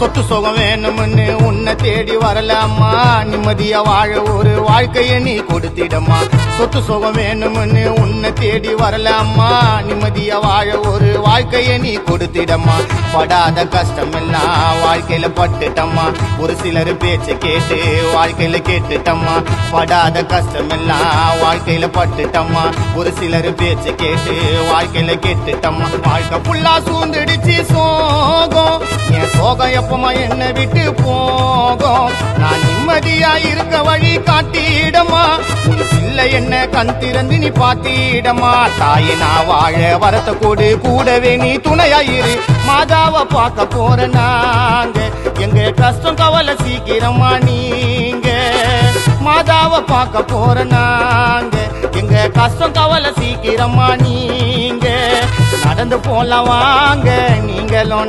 சொத்து சுகம் வேணும்னு உன்னை தேடி வரலாமா நிம்மதியா வாழ ஒரு வாழ்க்கைய நீ கொடுத்திடமா சொத்து சுகம் வேணும்னு உன்னை தேடி வரலாமா நிம்மதியா வாழ ஒரு வாழ்க்கைய நீ கொடுத்திடமா படாத கஷ்டம் எல்லாம் வாழ்க்கையில பட்டுட்டம்மா ஒரு சிலர் பேச்சு கேட்டு வாழ்க்கையில கேட்டுட்டம்மா படாத கஷ்டம் எல்லாம் வாழ்க்கையில பட்டுட்டம்மா ஒரு சிலர் பேச்சு கேட்டு வாழ்க்கையில கேட்டுட்டம்மா வாழ்க்கை புல்லா சூழ்ந்துடுச்சு சோகம் என் சோகம் எப்பமா என்ன விட்டு போகும் நான் நிம்மதியா இருக்க வழி காட்டிடமா உன் பிள்ளை என்ன கண் திறந்து நீ பாத்திடமா தாயே நான் வாழ வரத்த கூடு கூடவே நீ துணையாயிரு மாதாவை பார்க்க போற நாங்க எங்க கஷ்டம் கவலை சீக்கிரமா நீங்க மாதாவை பார்க்க போற நாங்க எங்க கஷ்டம் கவலை சீக்கிரமா நீங்க நடந்து போலாம் வாங்க நீங்களும்